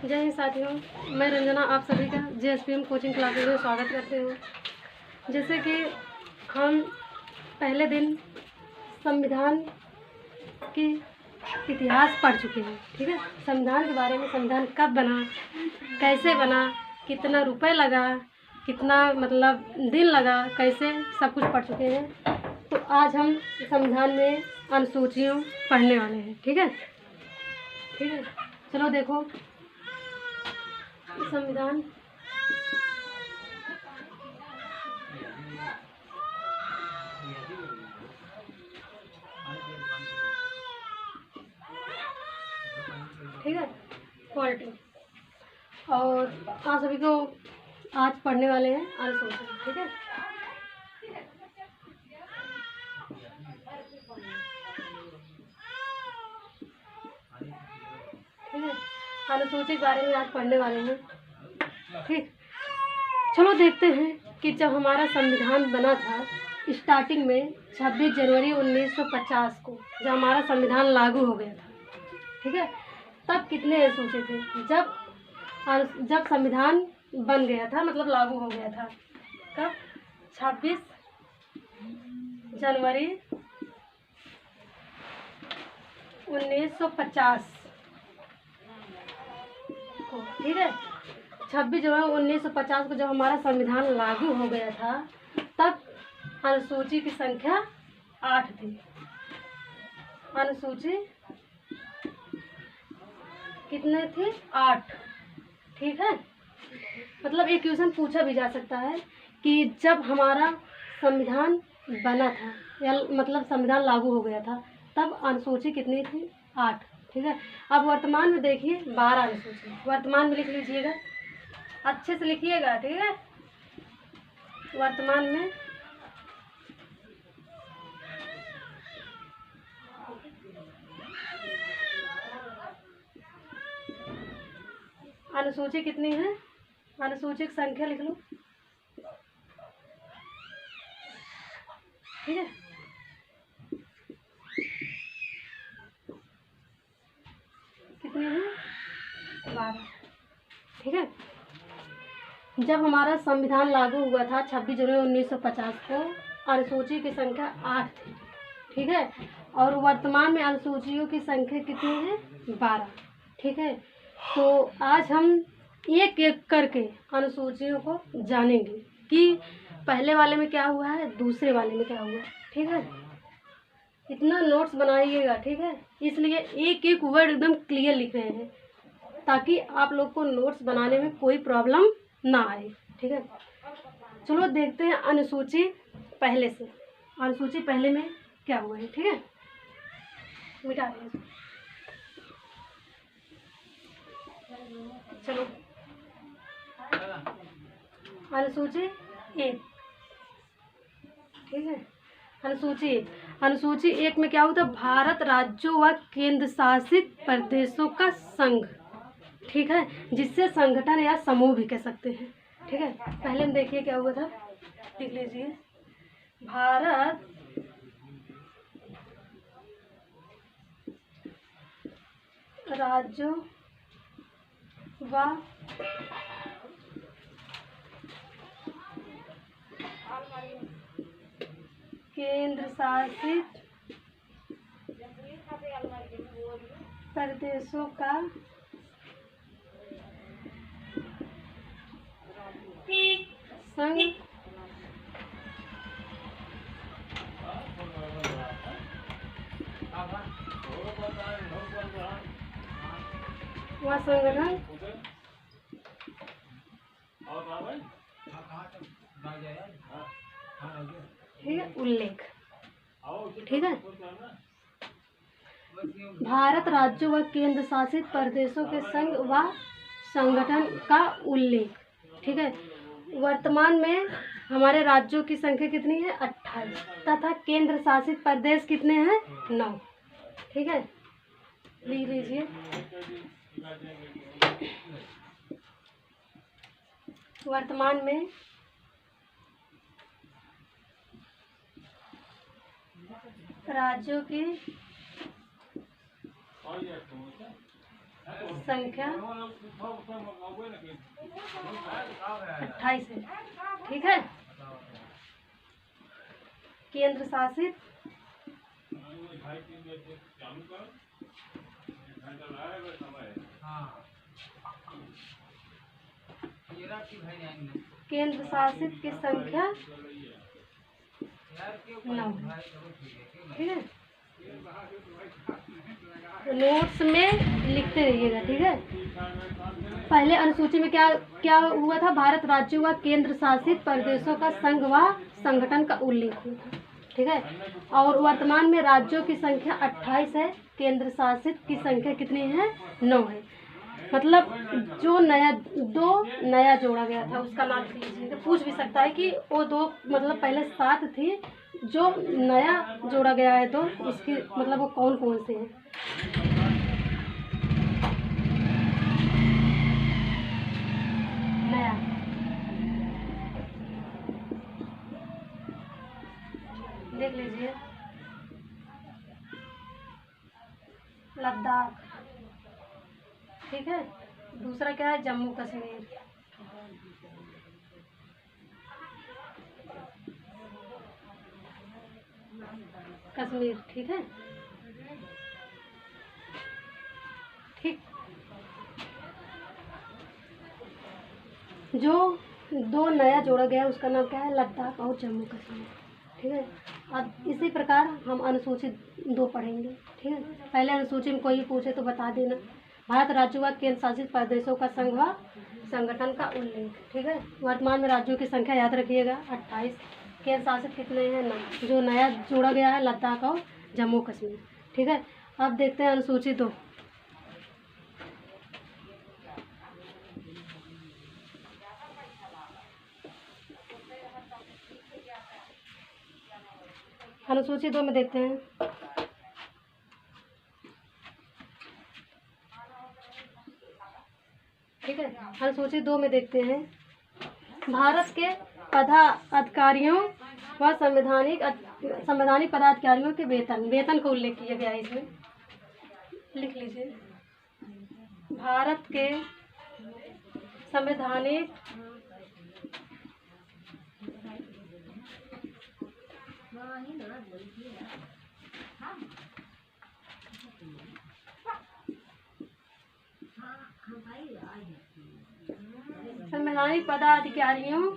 जय हिंद साथियों, मैं रंजना आप सभी का JSPM कोचिंग क्लासेस में स्वागत करती हूँ। जैसे कि हम पहले दिन संविधान की इतिहास पढ़ चुके हैं, ठीक है। संविधान के बारे में, संविधान कब बना, कैसे बना, कितना रुपए लगा, कितना मतलब दिन लगा, कैसे सब कुछ पढ़ चुके हैं। तो आज हम संविधान में अनुसूचियों पढ़ने वाले हैं, ठीक है। चलो देखो संविधान ठीक है, पॉलिटी। और आप सभी को आज पढ़ने वाले हैं अनुसूची, ठीक है। ठीक है, अनुसूची के बारे में आज पढ़ने वाले हैं, ठीक। चलो देखते हैं कि जब हमारा संविधान बना था स्टार्टिंग में 26 जनवरी 1950 को जब हमारा संविधान लागू हो गया था, ठीक है, तब कितने अनुसूची थे। जब संविधान बन गया था मतलब लागू हो गया था, कब 26 जनवरी 1950 को, ठीक है। 26 जनवरी 1950 को जब हमारा संविधान लागू हो गया था तब अनुसूची की संख्या 8 थी। अनुसूची कितने थी? 8, ठीक है। मतलब एक क्वेश्चन पूछा भी जा सकता है कि जब हमारा संविधान बना था या मतलब संविधान लागू हो गया था तब अनुसूची कितनी थी? 8, ठीक है। अब वर्तमान में देखिए 12 अनुसूची, वर्तमान में लिख लीजिएगा, अच्छे से लिखिएगा, ठीक है। वर्तमान में अनुसूची कितनी है? अनुसूची की संख्या लिख लो, ठीक है। कितनी है? 12, ठीक है। जब हमारा संविधान लागू हुआ था 26 जनवरी 1950 को अनुसूची की संख्या 8 थी, ठीक है। और वर्तमान में अनुसूचियों की संख्या कितनी है? 12, ठीक है। तो आज हम एक एक करके अनुसूचियों को जानेंगे कि पहले वाले में क्या हुआ है, दूसरे वाले में क्या हुआ है, ठीक है। इतना नोट्स बनाइएगा, ठीक है। इसलिए एक एक वर्ड एकदम क्लियर लिख रहे हैं ताकि आप लोग को नोट्स बनाने में कोई प्रॉब्लम ना आए, ठीक है। चलो देखते हैं अनुसूची पहले से, अनुसूची पहले में क्या हुआ है, ठीक है। मिटा दें, चलो अनुसूची 1, ठीक है। अनुसूची 1 में क्या होता है? भारत राज्यों व केंद्र शासित प्रदेशों का संघ, ठीक है, जिससे संगठन या समूह भी कह सकते हैं, ठीक है। पहले हम देखिए क्या हुआ था, लिख लीजिए। भारत राज्यों व केंद्र शासित प्रदेशों का संघ व संगठन, ठीक है, उल्लेख, ठीक है। भारत राज्यों व केंद्र शासित प्रदेशों के संघ व संगठन का उल्लेख, ठीक है। वर्तमान में हमारे राज्यों की संख्या कितनी है? 28 तथा केंद्र शासित प्रदेश कितने हैं? 9, ठीक है। लिख लीजिए। वर्तमान में राज्यों की संख्या 28 है। ठीक है। केंद्र शासित केंद्र शासित की संख्या 9। ठीक है। तो नोट्स में लिखते रहिएगा। ठीक है। पहले अनुसूची में क्या क्या हुआ था? भारत राज्यों व केंद्र शासित प्रदेशों का संघ व संगठन का उल्लेख हुआ था। ठीक है। और वर्तमान में राज्यों की संख्या 28 है, केंद्र शासित की संख्या कितनी है? 9 है। मतलब जो दो नया जोड़ा गया था उसका नाम लीजिए। पूछ भी सकता है कि वो दो मतलब पहले 7 थी, जो नया जोड़ा गया है तो उसकी मतलब वो कौन कौन से हैं? नया देख लीजिए। लद्दाख। ठीक है। दूसरा क्या है? जम्मू कश्मीर। कश्मीर। ठीक है। ठीक। जो दो नया जोड़ा गया उसका नाम क्या है? लद्दाख और जम्मू कश्मीर। ठीक है। अब इसी प्रकार हम अनुसूची 2 पढ़ेंगे। ठीक है। पहले अनुसूची में कोई पूछे तो बता देना। भारत राज्यों व केंद्र शासित प्रदेशों का संघ व संगठन का उल्लेख। ठीक है। वर्तमान में राज्यों की संख्या याद रखिएगा 28, केंद्र शासित कितने हैं? 9। जो नया जोड़ा गया है लद्दाख और जम्मू कश्मीर। ठीक है। अब देखते हैं अनुसूची 2। अनुसूची 2 में देखते हैं। ठीक है। अनुसूची 2 में देखते हैं। भारत के पदाधिकारियों व संवैधानिक पदाधिकारियों के वेतन का उल्लेख किया गया है। इसमें लिख लीजिए। भारत के संवैधानिक पदाधिकारियों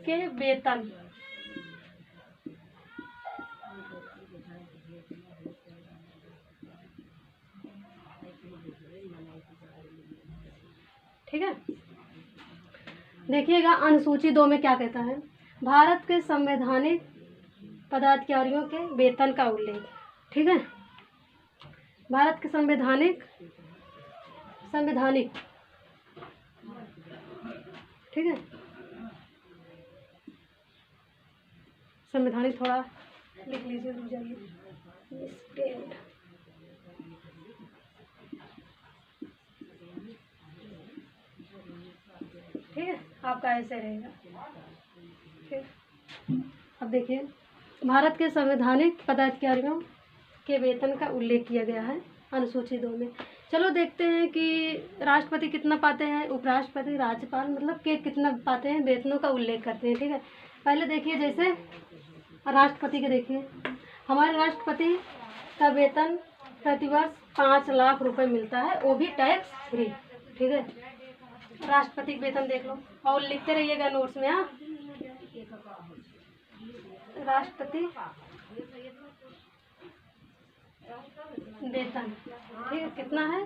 के वेतन। ठीक है। देखिएगा अनुसूची 2 में क्या कहता है? भारत के संवैधानिक पदाधिकारियों के वेतन का उल्लेख। ठीक है। भारत के संवैधानिक ठीक है। संवैधानिक थोड़ा लिख लीजिए, रुक जाइए। स्टेट। ठीक है। आपका ऐसे रहेगा। ठीक। अब देखिए भारत के संवैधानिक पदाधिकारियों के वेतन का उल्लेख किया गया है अनुसूची 2 में। चलो देखते हैं कि राष्ट्रपति कितना पाते हैं, उपराष्ट्रपति, राज्यपाल मतलब के कितना पाते हैं, वेतनों का उल्लेख करते हैं। ठीक है। पहले देखिए जैसे राष्ट्रपति के देखिए, हमारे राष्ट्रपति का वेतन प्रतिवर्ष 5 लाख रुपए मिलता है, वो भी टैक्स फ्री। ठीक है। राष्ट्रपति का वेतन देख लो और लिखते रहिएगा नोट्स में। हाँ, राष्ट्रपति वेतन ठीक है कितना है?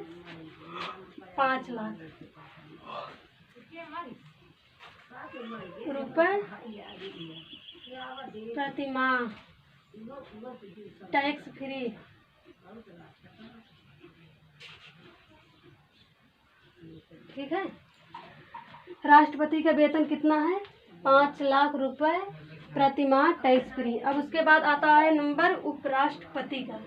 5 लाख रुपए प्रति माह, टैक्स फ्री। ठीक है। राष्ट्रपति का वेतन कितना है? 5 लाख रुपए प्रति माह, टैक्स फ्री। अब उसके बाद आता है नंबर उपराष्ट्रपति का।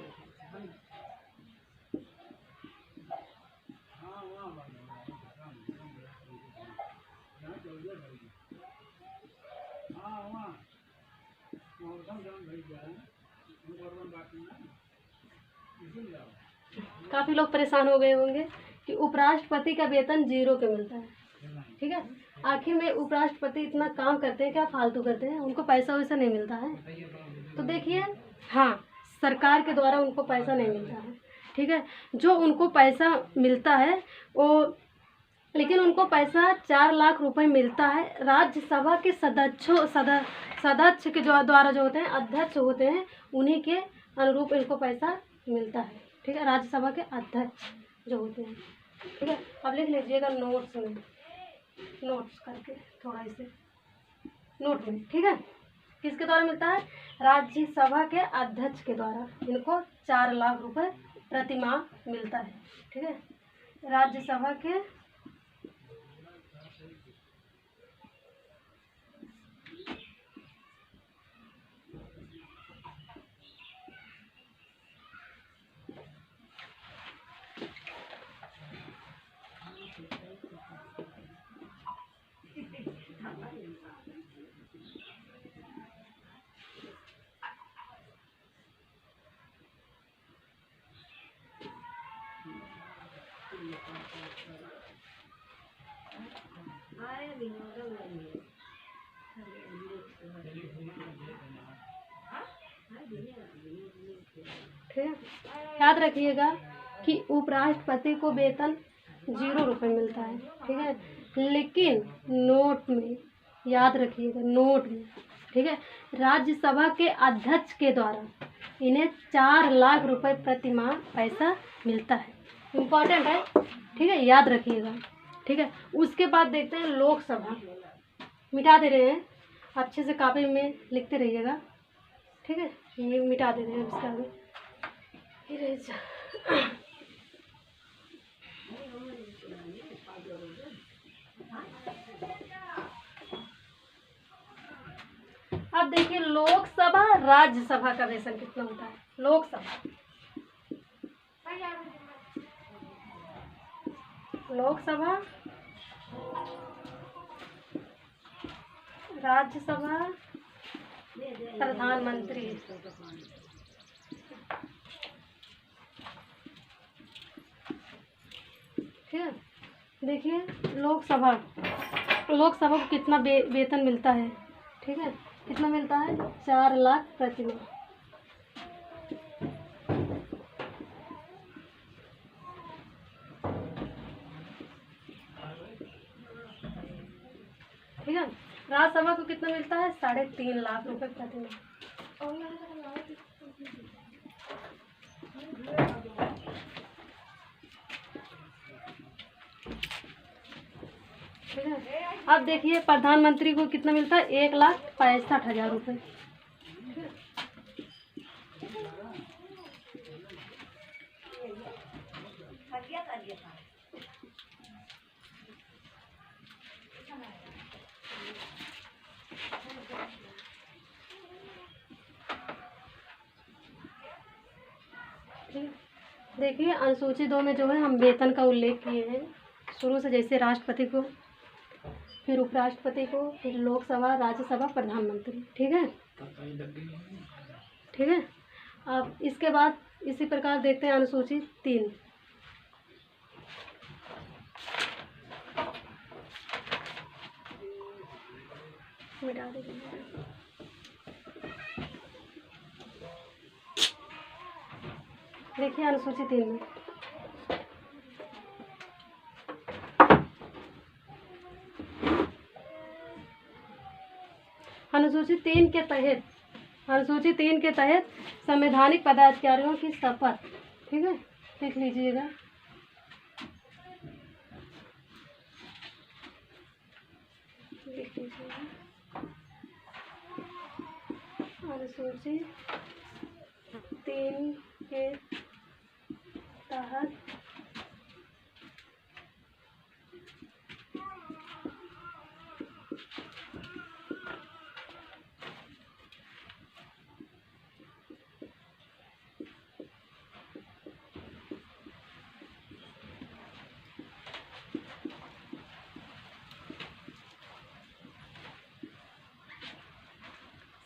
काफ़ी लोग परेशान हो गए होंगे कि उपराष्ट्रपति का वेतन 0 के मिलता है। ठीक है, आखिर में उपराष्ट्रपति इतना काम करते हैं क्या, फालतू करते हैं, उनको पैसा वैसा नहीं मिलता है। तो देखिए, हाँ, सरकार के द्वारा उनको पैसा नहीं मिलता है। ठीक है, जो उनको पैसा मिलता है वो, लेकिन उनको पैसा 4 लाख रुपए मिलता है राज्यसभा के सदस्य के जो द्वारा जो होते हैं, अध्यक्ष होते हैं, उन्हीं के अनुरूप इनको पैसा मिलता है। ठीक है, राज्यसभा के अध्यक्ष जो होते हैं। ठीक है, अब लिख लीजिएगा नोट्स में, नोट्स करके थोड़ा इसे नोट में। ठीक है, किसके द्वारा मिलता है, राज्यसभा के अध्यक्ष के द्वारा इनको 4 लाख रुपए प्रति माह मिलता है। ठीक है, राज्यसभा के ठीक है, याद रखिएगा कि उपराष्ट्रपति को वेतन 0 रुपये मिलता है। ठीक है, लेकिन नोट में, याद रखिएगा नोट में, ठीक है, राज्यसभा के अध्यक्ष के द्वारा इन्हें 4 लाख रुपए प्रति माह पैसा मिलता है। इम्पॉर्टेंट है। ठीक है, याद रखिएगा। ठीक है, उसके बाद देखते हैं लोकसभा। मिटा दे रहे हैं, अच्छे से कापी में लिखते रहिएगा। ठीक है, ये मिटा दे रहे हैं इसका आगे। अब देखिए लोकसभा राज्यसभा का वेतन कितना होता है। लोकसभा राज्यसभा प्रधानमंत्री। ठीक है, देखिए लोकसभा को कितना वेतन मिलता है। ठीक है, कितना मिलता है, 4 लाख प्रति माह। ठीक है, राज्यसभा को कितना मिलता है, 3.5 लाख रुपए प्रति माह। ठीक है, अब देखिए प्रधानमंत्री को कितना मिलता है, 1,65,000 रुपये। देखिए अनुसूची 2 में जो है हम वेतन का उल्लेख किए हैं शुरू से, जैसे राष्ट्रपति को, फिर उपराष्ट्रपति को, फिर लोकसभा, राज्यसभा, प्रधानमंत्री। ठीक है, ठीक है। अब इसके बाद इसी प्रकार देखते हैं अनुसूची 3। मिटा दीजिए। देखिए अनुसूची 3 में अनुसूची 3 के तहत संवैधानिक पदाधिकारियों की शपथ। ठीक है, लिख लीजिएगा। अनुसूची 3 के तहत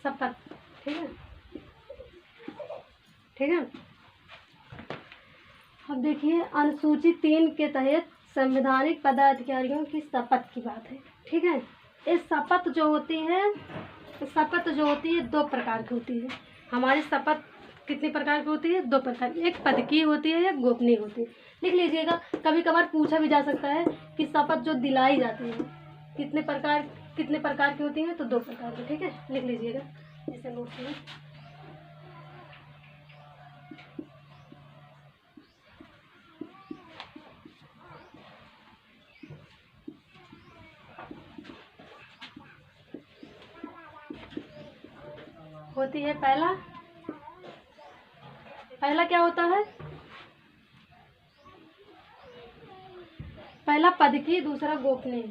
शपथ। ठीक है, ठीक है। अब अब देखिए, अनुसूची 3 के तहत संवैधानिक पदाधिकारियों की शपथ की बात है। ठीक है, इस शपथ जो होती है 2 प्रकार की होती है। हमारी शपथ कितने प्रकार की होती है? 2 प्रकार की। एक पद की होती है, एक गोपनीय होती है। लिख लीजिएगा, कभी कभार पूछा भी जा सकता है कि शपथ जो दिलाई जाती है कितने प्रकार की होती है? तो 2 प्रकार की। ठीक है, लिख लीजिएगा ऐसे नोट में। होती है पहला क्या होता है? पहला पद की, दूसरा गोपनीय।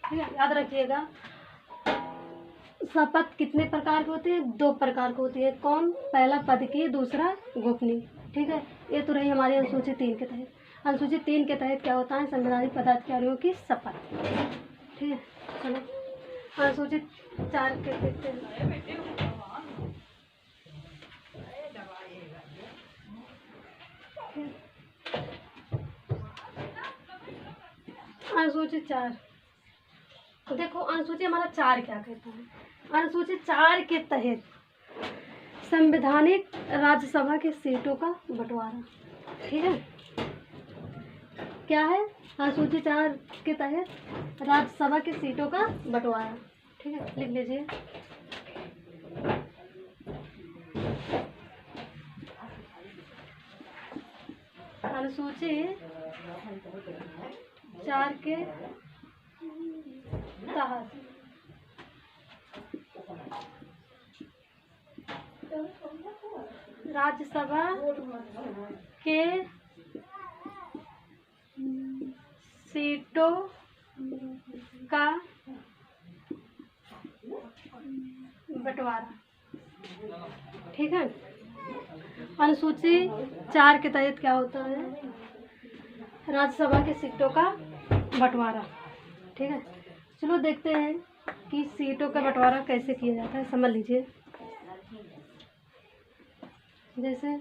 ठीक है, याद रखिएगा, शपथ कितने प्रकार की होती है? 2 प्रकार की होती है। कौन? पहला पद की, दूसरा गोपनीय। ठीक है, ये तो रही हमारी अनुसूची 3 के तहत। अनुसूची 3 के तहत क्या होता है? संवैधानिक पदाधिकारियों की शपथ। ठीक है, चलो अनुसूची 4 के देखते हैं। अनुसूची 4 देखो, अनुसूची हमारा 4 क्या कहता है? अनुसूची 4 के तहत संवैधानिक राज्यसभा की सीटों का बंटवारा। ठीक है, क्या है? अनुसूची 4 के तहत राज्यसभा की सीटों का बंटवारा। ठीक है, लिख लीजिए। अनुसूची 4 के तहत राज्यसभा के सीटों का बंटवारा। ठीक है, अनुसूची 4 के तहत क्या होता है? राज्यसभा की सीटों का बंटवारा। ठीक है, चलो देखते हैं कि सीटों का बंटवारा कैसे किया जाता है। समझ लीजिए, जैसे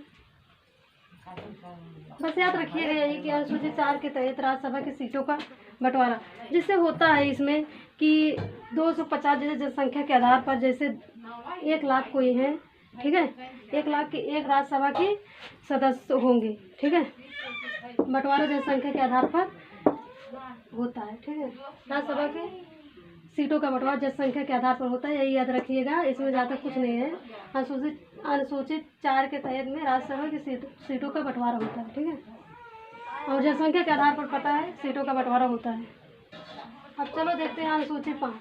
बस याद रखिएगा यही कि अनुसूची 4 के तहत राज्यसभा की सीटों का बंटवारा जिससे होता है इसमें कि 250 जैसे जनसंख्या के आधार पर, जैसे 1 लाख कोई है। ठीक है, 1 लाख के एक राज्यसभा के सदस्य होंगे। ठीक है, बंटवारा जनसंख्या के आधार पर होता है। ठीक है, राज्यसभा के सीटों का बंटवारा जनसंख्या के आधार पर होता है, यही याद रखिएगा, इसमें ज़्यादा कुछ नहीं है। अनुसूचित 4 के तहत में राज्यसभा की सीटों का बंटवारा होता है। ठीक है, और जनसंख्या के आधार पर पता है सीटों का बंटवारा होता है। अब चलो देखते हैं अनुसूची 5।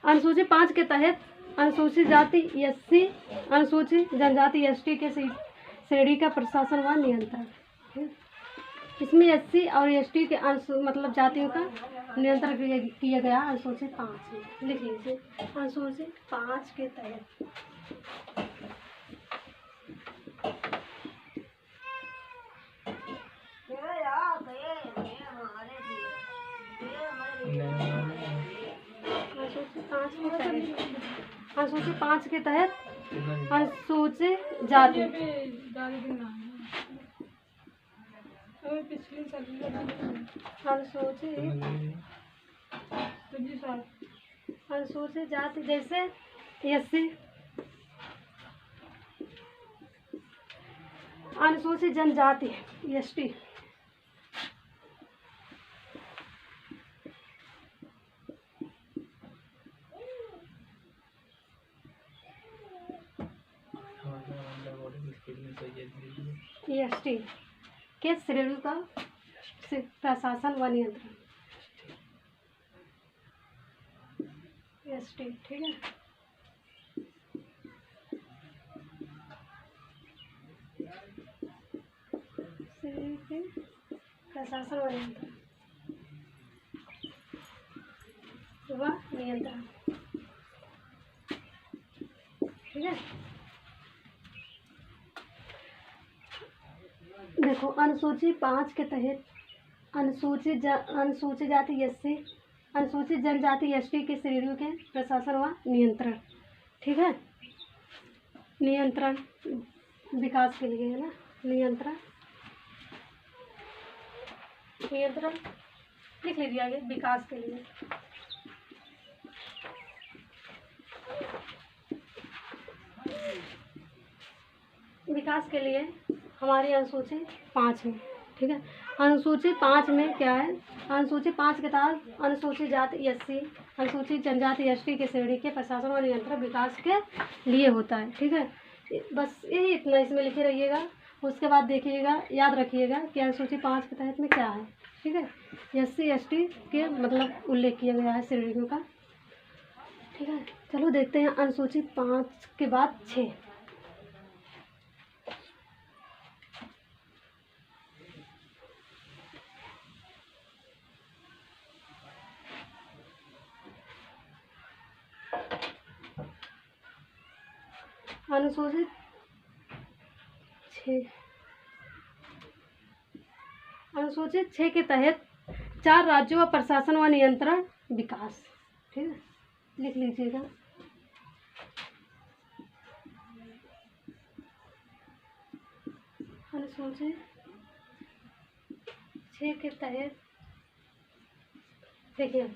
अनुसूची 5 के तहत अनुसूचित जाति एससी, अनुसूचित जनजाति एसटी के श्रेणी का प्रशासन व नियंत्रण। इसमें एससी और एसटी के मतलब जातियों का नियंत्रण किया गया अनुसूचित 5 में। लिख लीजिए, अनुसूचित 5 के तहत अनुसूचित 5 के तहत अनुसूचित जाति अनुसूचित जाति जैसे एससी, अनुसूचित जनजाति एसटी, एसटी के श्रेणी का प्रशासन व नियंत्रण। एसटी, ठीक है, श्रेणी के प्रशासन व नियंत्रण। ठीक है। देखो, अनुसूची 5 के तहत अनुसूचित जाति एससी, अनुसूचित जनजाति एसटी की श्रेणियों के प्रशासन व नियंत्रण, ठीक है। नियंत्रण विकास के लिए है ना, नियंत्रण लिख लीजिए आगे, विकास के लिए। विकास के लिए हमारी अनुसूची 5 में, ठीक है। अनुसूची 5 में क्या है, अनुसूची 5 के तहत अनुसूचित जाति एससी, अनुसूचित जनजाति एसटी के श्रेणी के प्रशासन और नियंत्रण विकास के लिए होता है, ठीक है। बस यही इतना इसमें लिखे रहिएगा। उसके बाद देखिएगा, याद रखिएगा कि अनुसूची 5 के तहत में क्या है, ठीक है। एससी एसटी के मतलब उल्लेख किया गया है श्रेणियों का, ठीक है। चलो देखते हैं अनुसूची 5 के बाद 6। अनुसूचित 6 के तहत 4 राज्यों व प्रशासन व नियंत्रण विकास, ठीक है, लिख लीजिएगा। अनुसूचित 6 के तहत देखिए,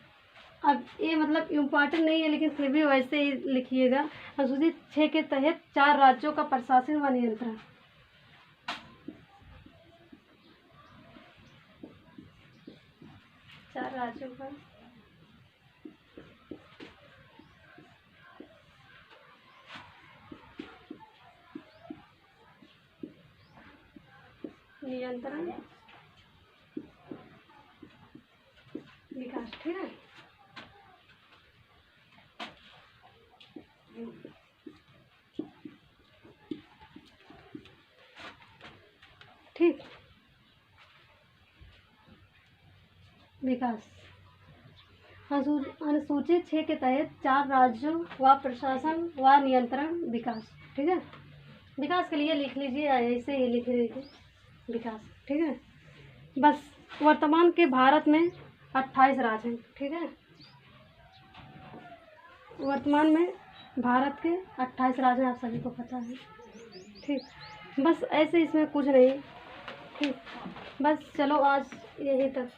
अब ये मतलब इम्पॉर्टेंट नहीं है लेकिन फिर भी वैसे ही लिखिएगा। अनुसूचित 6 के तहत 4 राज्यों का प्रशासन व नियंत्रण, 4 राज्यों का नियंत्रण विकास, ठीक है। ठीक, विकास अनुसूचित 6 के तहत 4 राज्यों व प्रशासन व नियंत्रण विकास, ठीक है। विकास के लिए लिख लीजिए, ऐसे ही लिख लीजिए विकास, ठीक है। बस वर्तमान के भारत में 28 राज्य हैं, ठीक है। वर्तमान में भारत के 28 राज्य हैं, आप सभी को पता है, ठीक। बस ऐसे, इसमें कुछ नहीं, ठीक। बस चलो आज यहीं तक।